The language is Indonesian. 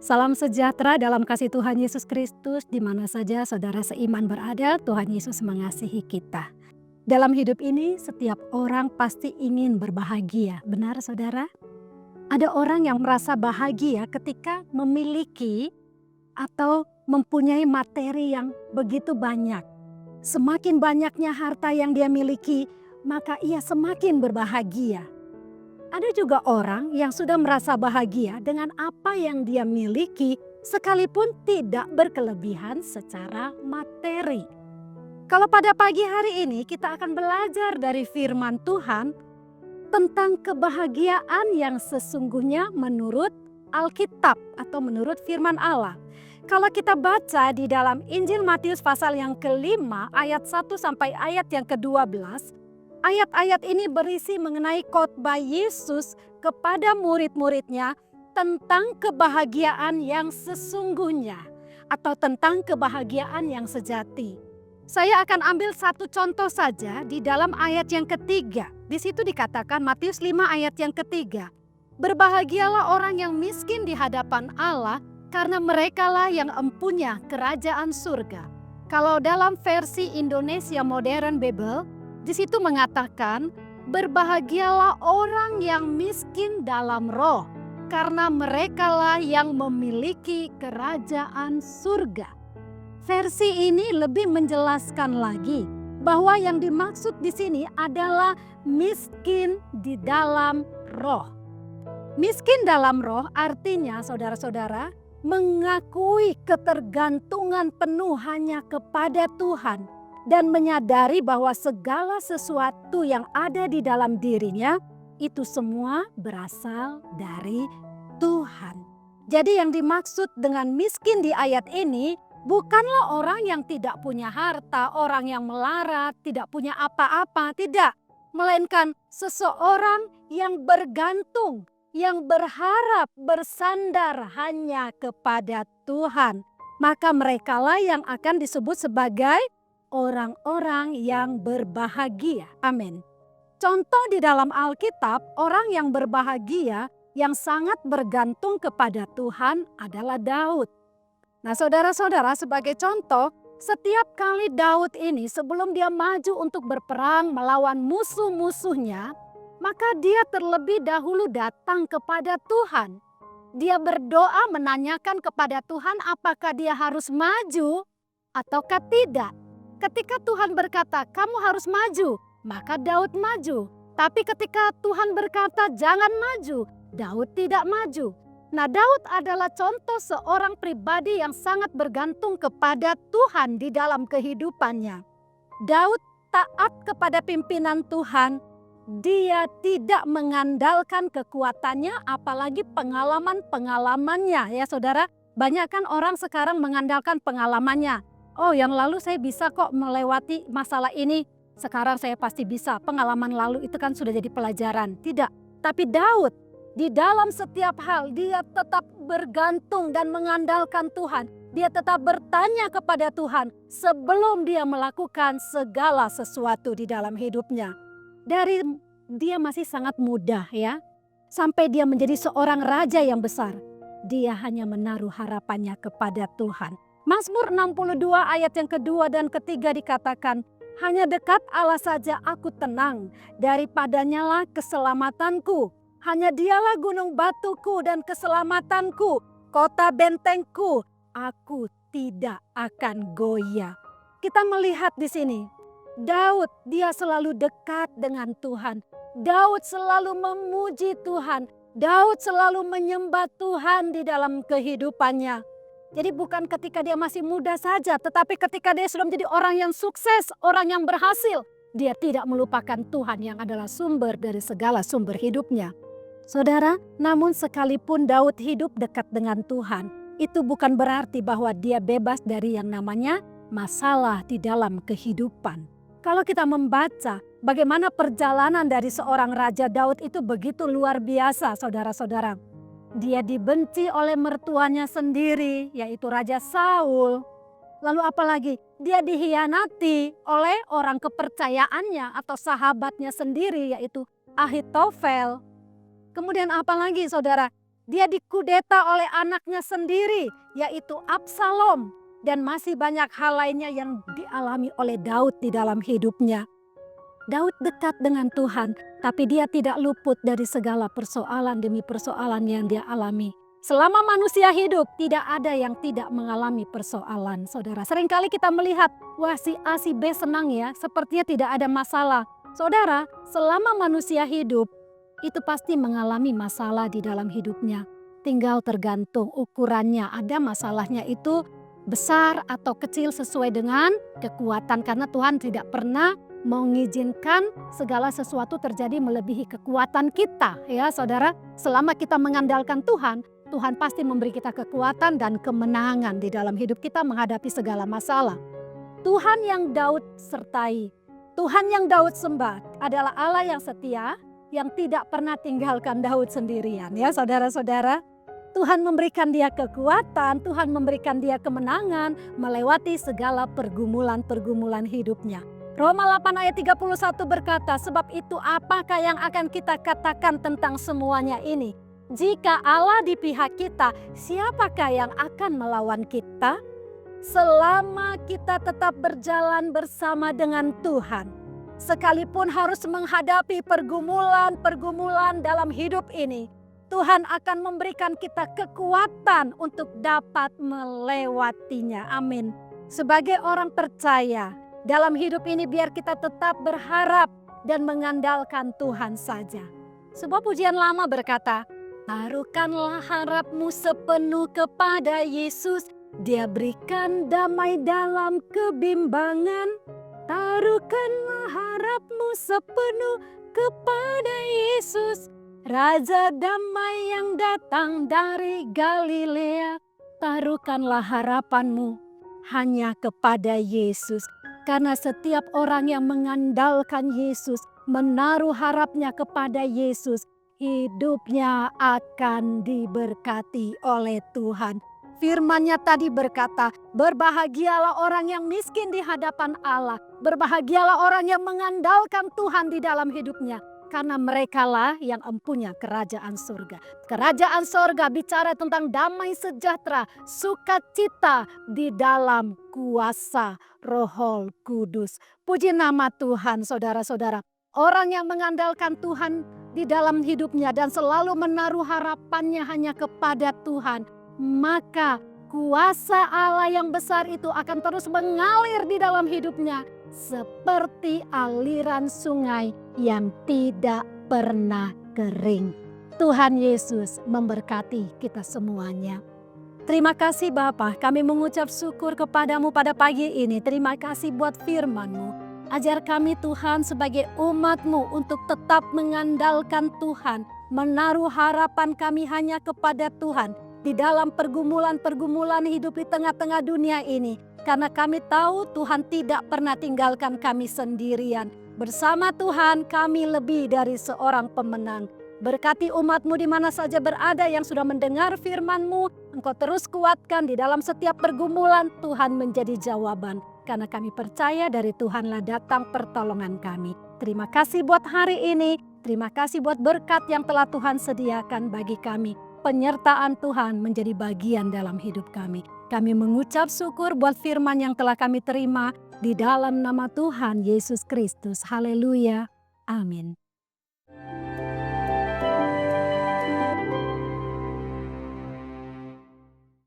Salam sejahtera dalam kasih Tuhan Yesus Kristus, di mana saja saudara seiman berada, Tuhan Yesus mengasihi kita. Dalam hidup ini, setiap orang pasti ingin berbahagia, benar saudara? Ada orang yang merasa bahagia ketika memiliki atau mempunyai materi yang begitu banyak. Semakin banyaknya harta yang dia miliki, maka ia semakin berbahagia. Ada juga orang yang sudah merasa bahagia dengan apa yang dia miliki sekalipun tidak berkelebihan secara materi. Kalau pada pagi hari ini kita akan belajar dari firman Tuhan tentang kebahagiaan yang sesungguhnya menurut Alkitab atau menurut firman Allah. Kalau kita baca di dalam Injil Matius pasal yang ke-5 ayat 1 sampai ayat yang ke-12, ayat-ayat ini berisi mengenai khotbah Yesus kepada murid-muridnya tentang kebahagiaan yang sesungguhnya atau tentang kebahagiaan yang sejati. Saya akan ambil satu contoh saja di dalam ayat yang ketiga. Di situ dikatakan Matius 5 ayat yang ketiga. Berbahagialah orang yang miskin di hadapan Allah karena merekalah yang empunya kerajaan surga. Kalau dalam versi Indonesia Modern Bible, di situ mengatakan, berbahagialah orang yang miskin dalam roh, karena merekalah yang memiliki kerajaan surga. Versi ini lebih menjelaskan lagi bahwa yang dimaksud di sini adalah miskin di dalam roh. Miskin dalam roh artinya saudara-saudara mengakui ketergantungan penuh hanya kepada Tuhan. Dan menyadari bahwa segala sesuatu yang ada di dalam dirinya itu semua berasal dari Tuhan. Jadi yang dimaksud dengan miskin di ayat ini bukanlah orang yang tidak punya harta, orang yang melarat, tidak punya apa-apa, tidak. Melainkan seseorang yang bergantung, yang berharap bersandar hanya kepada Tuhan. Maka merekalah yang akan disebut sebagai orang-orang yang berbahagia. Amin. Contoh di dalam Alkitab, orang yang berbahagia yang sangat bergantung kepada Tuhan adalah Daud. Nah saudara-saudara, sebagai contoh, setiap kali Daud ini sebelum dia maju untuk berperang melawan musuh-musuhnya, maka dia terlebih dahulu datang kepada Tuhan. Dia berdoa menanyakan kepada Tuhan apakah dia harus maju ataukah tidak. Ketika Tuhan berkata, kamu harus maju, maka Daud maju. Tapi ketika Tuhan berkata, jangan maju, Daud tidak maju. Nah, Daud adalah contoh seorang pribadi yang sangat bergantung kepada Tuhan di dalam kehidupannya. Daud taat kepada pimpinan Tuhan. Dia tidak mengandalkan kekuatannya, apalagi pengalaman-pengalamannya. Ya saudara, banyak kan orang sekarang mengandalkan pengalamannya. Oh, yang lalu saya bisa kok melewati masalah ini. Sekarang saya pasti bisa. Pengalaman lalu itu kan sudah jadi pelajaran. Tidak. Tapi Daud, di dalam setiap hal dia tetap bergantung dan mengandalkan Tuhan. Dia tetap bertanya kepada Tuhan sebelum dia melakukan segala sesuatu di dalam hidupnya. Dari dia masih sangat muda ya. Sampai dia menjadi seorang raja yang besar. Dia hanya menaruh harapannya kepada Tuhan. Mazmur 62 ayat yang kedua dan ketiga dikatakan, hanya dekat Allah saja aku tenang, daripadanya lah keselamatanku. Hanya dialah gunung batuku dan keselamatanku, kota bentengku, aku tidak akan goyah. Kita melihat di sini, Daud dia selalu dekat dengan Tuhan. Daud selalu memuji Tuhan. Daud selalu menyembah Tuhan di dalam kehidupannya. Jadi bukan ketika dia masih muda saja, tetapi ketika dia sudah menjadi orang yang sukses, orang yang berhasil, dia tidak melupakan Tuhan yang adalah sumber dari segala sumber hidupnya. Saudara, namun sekalipun Daud hidup dekat dengan Tuhan, itu bukan berarti bahwa dia bebas dari yang namanya masalah di dalam kehidupan. Kalau kita membaca bagaimana perjalanan dari seorang Raja Daud itu begitu luar biasa, saudara-saudara. Dia dibenci oleh mertuanya sendiri, yaitu Raja Saul. Lalu apalagi? Dia dihianati oleh orang kepercayaannya atau sahabatnya sendiri, yaitu Ahitofel. Kemudian apalagi saudara? Dia dikudeta oleh anaknya sendiri, yaitu Absalom. Dan masih banyak hal lainnya yang dialami oleh Daud di dalam hidupnya. Daud dekat dengan Tuhan, tapi dia tidak luput dari segala persoalan demi persoalan yang dia alami. Selama manusia hidup, tidak ada yang tidak mengalami persoalan, saudara. Seringkali kita melihat, wah si A, si B senang ya, sepertinya tidak ada masalah. Saudara, selama manusia hidup, itu pasti mengalami masalah di dalam hidupnya. Tinggal tergantung ukurannya, ada masalahnya itu besar atau kecil sesuai dengan kekuatan. Karena Tuhan tidak pernah mengizinkan segala sesuatu terjadi melebihi kekuatan kita, ya saudara. Selama kita mengandalkan Tuhan, Tuhan pasti memberi kita kekuatan dan kemenangan di dalam hidup kita menghadapi segala masalah. Tuhan yang Daud sertai, Tuhan yang Daud sembah adalah Allah yang setia, yang tidak pernah tinggalkan Daud sendirian, ya saudara-saudara. Tuhan memberikan dia kekuatan, Tuhan memberikan dia kemenangan melewati segala pergumulan-pergumulan hidupnya. Roma 8 ayat 31 berkata, sebab itu apakah yang akan kita katakan tentang semuanya ini? Jika Allah di pihak kita, siapakah yang akan melawan kita? Selama kita tetap berjalan bersama dengan Tuhan, sekalipun harus menghadapi pergumulan-pergumulan dalam hidup ini, Tuhan akan memberikan kita kekuatan untuk dapat melewatinya. Amin. Sebagai orang percaya dalam hidup ini, biar kita tetap berharap dan mengandalkan Tuhan saja. Sebuah pujian lama berkata, taruhkanlah harapmu sepenuh kepada Yesus, Dia berikan damai dalam kebimbangan. Taruhkanlah harapmu sepenuh kepada Yesus, Raja damai yang datang dari Galilea. Taruhkanlah harapanmu hanya kepada Yesus. Karena setiap orang yang mengandalkan Yesus, menaruh harapnya kepada Yesus, hidupnya akan diberkati oleh Tuhan. Firman-Nya tadi berkata, berbahagialah orang yang miskin di hadapan Allah. Berbahagialah orang yang mengandalkan Tuhan di dalam hidupnya. Karena merekalah yang empunya kerajaan surga. Kerajaan surga bicara tentang damai sejahtera, sukacita di dalam kuasa Roh Kudus. Puji nama Tuhan, saudara-saudara. Orang yang mengandalkan Tuhan di dalam hidupnya dan selalu menaruh harapannya hanya kepada Tuhan, maka kuasa Allah yang besar itu akan terus mengalir di dalam hidupnya seperti aliran sungai yang tidak pernah kering. Tuhan Yesus memberkati kita semuanya. Terima kasih Bapa, kami mengucap syukur kepadamu pada pagi ini. Terima kasih buat firman-Mu. Ajar kami Tuhan sebagai umat-Mu untuk tetap mengandalkan Tuhan, menaruh harapan kami hanya kepada Tuhan di dalam pergumulan-pergumulan hidup di tengah-tengah dunia ini. Karena kami tahu Tuhan tidak pernah tinggalkan kami sendirian. Bersama Tuhan kami lebih dari seorang pemenang. Berkati umat-Mu di mana saja berada yang sudah mendengar firman-Mu. Engkau terus kuatkan di dalam setiap pergumulan, Tuhan menjadi jawaban. Karena kami percaya dari Tuhanlah datang pertolongan kami. Terima kasih buat hari ini. Terima kasih buat berkat yang telah Tuhan sediakan bagi kami. Penyertaan Tuhan menjadi bagian dalam hidup kami. Kami mengucap syukur buat firman yang telah kami terima di dalam nama Tuhan Yesus Kristus. Haleluya. Amin.